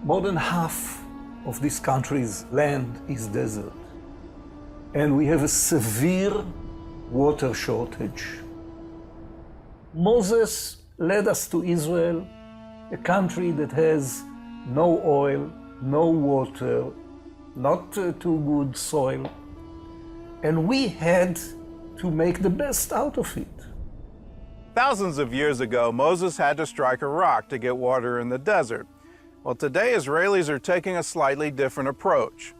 More than half of this country's land is desert. And we have a severe water shortage. Moses led us to Israel, a country that has no oil, no water, not too good soil. And we had to make the best out of it. Thousands of years ago, Moses had to strike a rock to get water in the desert. Well, today Israelis are taking a slightly different approach,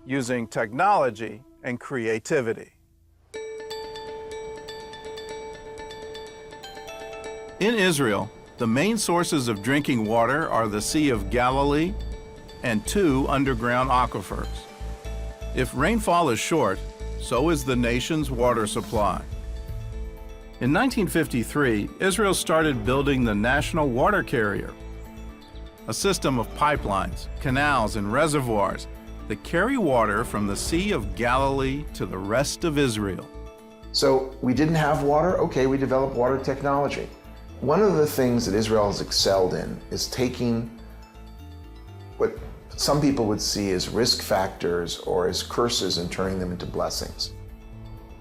using technology and creativity. In Israel, the main sources of drinking water are the Sea of Galilee and 2 underground aquifers. If rainfall is short, so is the nation's water supply. In 1953, Israel started building the National Water Carrier, a system of pipelines, canals, and reservoirs that carry water from the Sea of Galilee to the rest of Israel. So we didn't have water? Okay, we developed water technology. One of the things that Israel has excelled in is taking what some people would see as risk factors or as curses and turning them into blessings.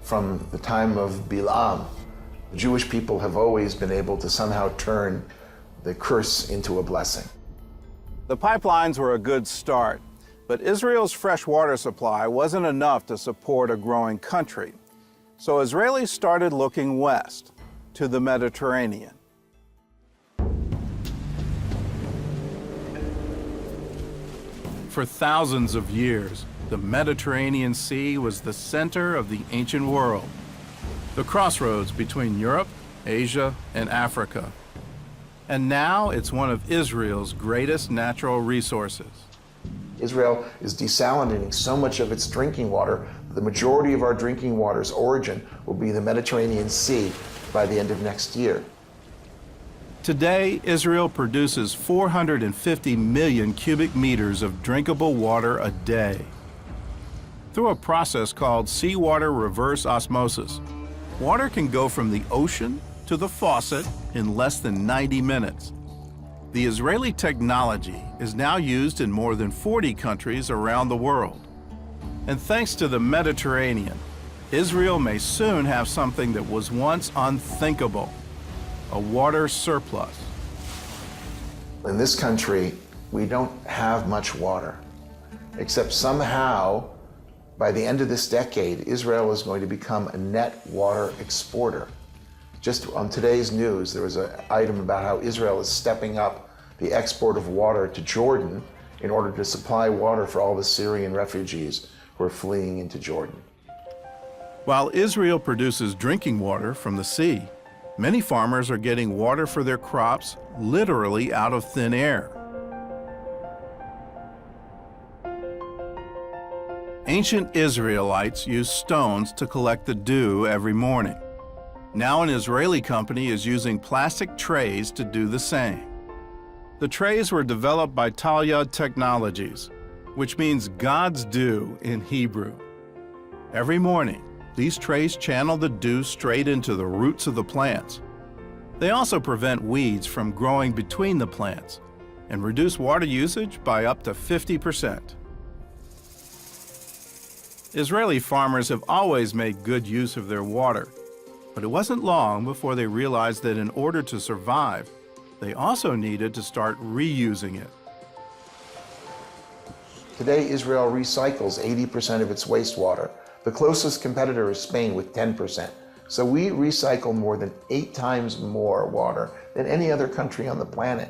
From the time of Bilam, the Jewish people have always been able to somehow turn the curse into a blessing. The pipelines were a good start, but Israel's fresh water supply wasn't enough to support a growing country. So Israelis started looking west, to the Mediterranean. For thousands of years, the Mediterranean Sea was the center of the ancient world, the crossroads between Europe, Asia, and Africa. And now it's one of Israel's greatest natural resources. Israel is desalinating so much of its drinking water, the majority of our drinking water's origin will be the Mediterranean Sea by the end of next year. Today, Israel produces 450 million cubic meters of drinkable water a day. Through a process called seawater reverse osmosis, water can go from the ocean to the faucet in less than 90 minutes. The Israeli technology is now used in more than 40 countries around the world. And thanks to the Mediterranean, Israel may soon have something that was once unthinkable: a water surplus. In this country, we don't have much water, except somehow, by the end of this decade, Israel is going to become a net water exporter. Just on today's news, there was an item about how Israel is stepping up the export of water to Jordan in order to supply water for all the Syrian refugees who are fleeing into Jordan. While Israel produces drinking water from the sea, many farmers are getting water for their crops literally out of thin air. Ancient Israelites used stones to collect the dew every morning. Now an Israeli company is using plastic trays to do the same. The trays were developed by Talyad Technologies, which means God's dew in Hebrew. Every morning, these trays channel the dew straight into the roots of the plants. They also prevent weeds from growing between the plants and reduce water usage by up to 50%. Israeli farmers have always made good use of their water, but it wasn't long before they realized that in order to survive, they also needed to start reusing it. Today, Israel recycles 80% of its wastewater. The closest competitor is Spain with 10%. So we recycle more than 8 times more water than any other country on the planet.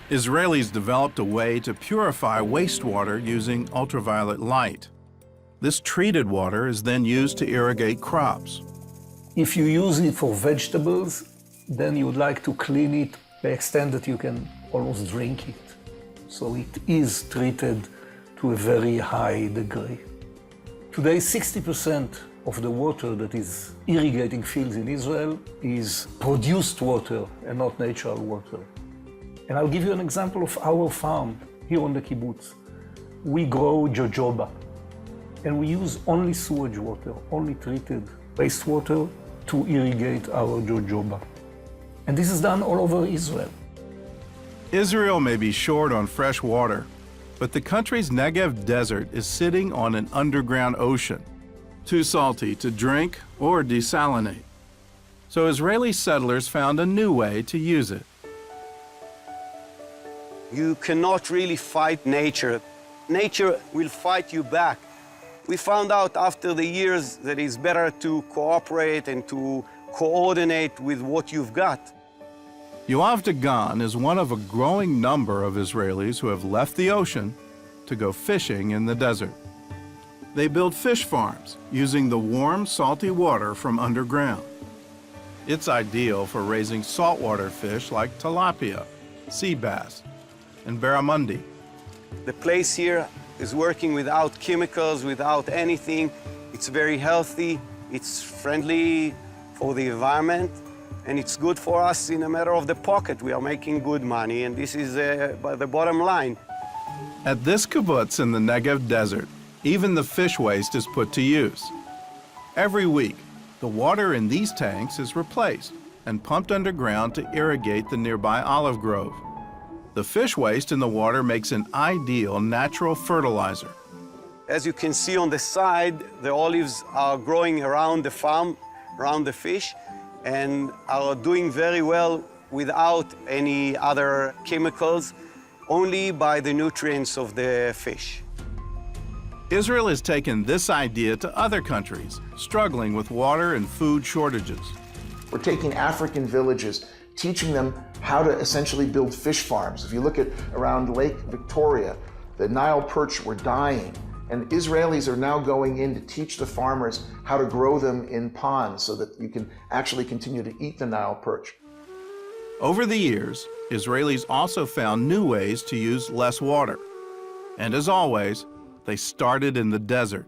Israelis developed a way to purify wastewater using ultraviolet light. This treated water is then used to irrigate crops. If you use it for vegetables, then you would like to clean it to the extent that you can almost drink it. So it is treated to a very high degree. Today, 60% of the water that is irrigating fields in Israel is produced water and not natural water. And I'll give you an example of our farm here on the kibbutz. We grow jojoba, and we use only sewage water, only treated wastewater to irrigate our jojoba. And this is done all over Israel. Israel may be short on fresh water, but the country's Negev desert is sitting on an underground ocean, too salty to drink or desalinate. So Israeli settlers found a new way to use it. You cannot really fight nature. Nature will fight you back. We found out after the years that it's better to cooperate and to coordinate with what you've got. Yoav Dagan is one of a growing number of Israelis who have left the ocean to go fishing in the desert. They build fish farms using the warm, salty water from underground. It's ideal for raising saltwater fish like tilapia, sea bass, and barramundi. The place here is working without chemicals, without anything. It's very healthy, it's friendly for the environment, and it's good for us in a matter of the pocket. We are making good money, and this is the bottom line. At this kibbutz in the Negev desert, even the fish waste is put to use. Every week, the water in these tanks is replaced and pumped underground to irrigate the nearby olive grove. The fish waste in the water makes an ideal natural fertilizer. As you can see on the side, the olives are growing around the farm, around the fish, and are doing very well without any other chemicals, only by the nutrients of the fish. Israel has taken this idea to other countries struggling with water and food shortages. We're taking African villages, teaching them how to essentially build fish farms. If you look at around Lake Victoria, the Nile perch were dying, and Israelis are now going in to teach the farmers how to grow them in ponds so that you can actually continue to eat the Nile perch. Over the years, Israelis also found new ways to use less water. And as always, they started in the desert.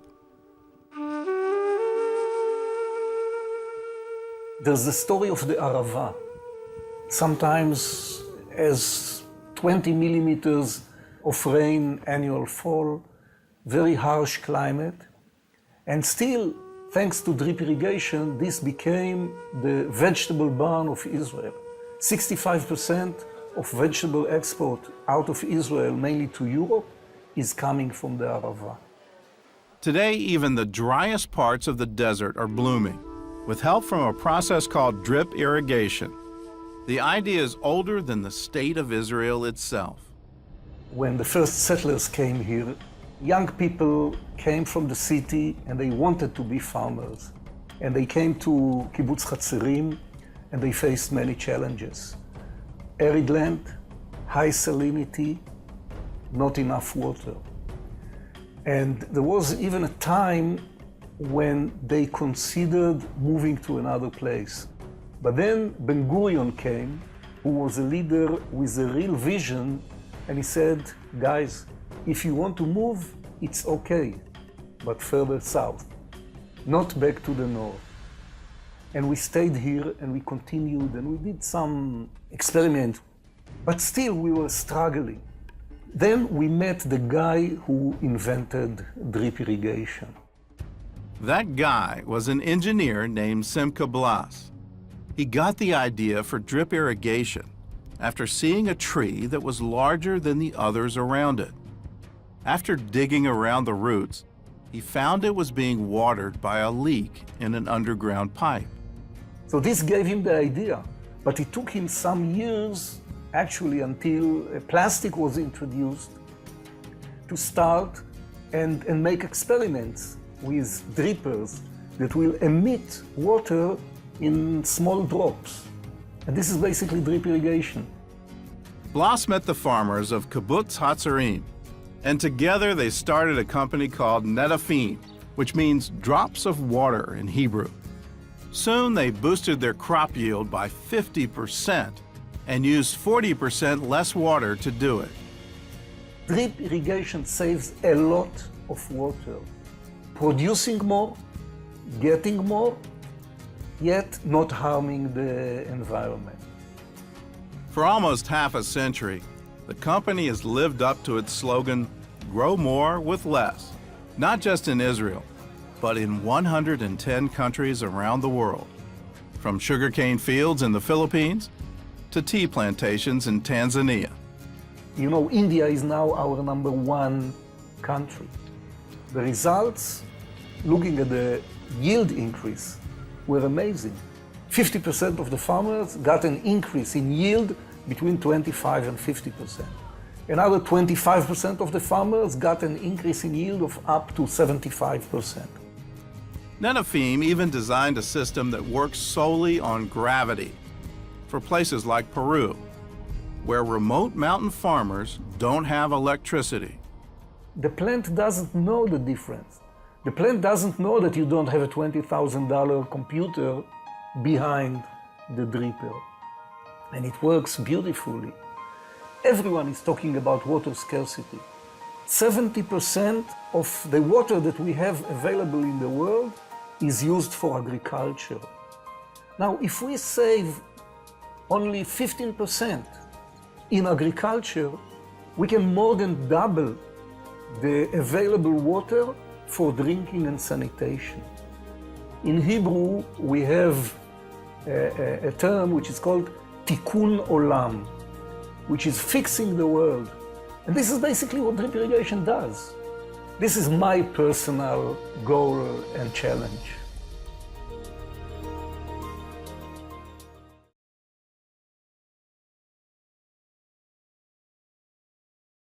There's the story of the Arava. Sometimes as 20 millimeters of rain annual fall, very harsh climate, and still, thanks to drip irrigation, this became the vegetable barn of Israel. 65% of vegetable export out of Israel, mainly to Europe, is coming from the Arava. Today, even the driest parts of the desert are blooming, with help from a process called drip irrigation. The idea is older than the state of Israel itself. When the first settlers came here, young people came from the city and they wanted to be farmers. And they came to Kibbutz Hatzerim and they faced many challenges. Arid land, high salinity, not enough water. And there was even a time when they considered moving to another place. But then Ben-Gurion came, who was a leader with a real vision, and he said, guys, if you want to move, it's okay, but further south, not back to the north. And we stayed here and we continued and we did some experiment, but still we were struggling. Then we met the guy who invented drip irrigation. That guy was an engineer named Simcha Blas. He got the idea for drip irrigation after seeing a tree that was larger than the others around it. After digging around the roots, he found it was being watered by a leak in an underground pipe. So this gave him the idea, but it took him some years, actually until plastic was introduced, to start and make experiments with drippers that will emit water in small drops. And this is basically drip irrigation. Blas met the farmers of Kibbutz Hatzerim, and together they started a company called Netafim, which means drops of water in Hebrew. Soon they boosted their crop yield by 50% and used 40% less water to do it. Drip irrigation saves a lot of water. Producing more, getting more, yet not harming the environment. For almost half a century, the company has lived up to its slogan, grow more with less, not just in Israel, but in 110 countries around the world, from sugarcane fields in the Philippines to tea plantations in Tanzania. You know, India is now our #1 country. The results, looking at the yield increase, were amazing. 50% of the farmers got an increase in yield between 25 and 50%. Another 25% of the farmers got an increase in yield of up to 75%. Nenafim even designed a system that works solely on gravity for places like Peru, where remote mountain farmers don't have electricity. The plant doesn't know the difference. The plant doesn't know that you don't have a $20,000 computer behind the dripper. And it works beautifully. Everyone is talking about water scarcity. 70% of the water that we have available in the world is used for agriculture. Now, if we save only 15% in agriculture, we can more than double the available water for drinking and sanitation. In Hebrew, we have a term which is called tikkun olam, which is fixing the world. And this is basically what drip irrigation does. This is my personal goal and challenge.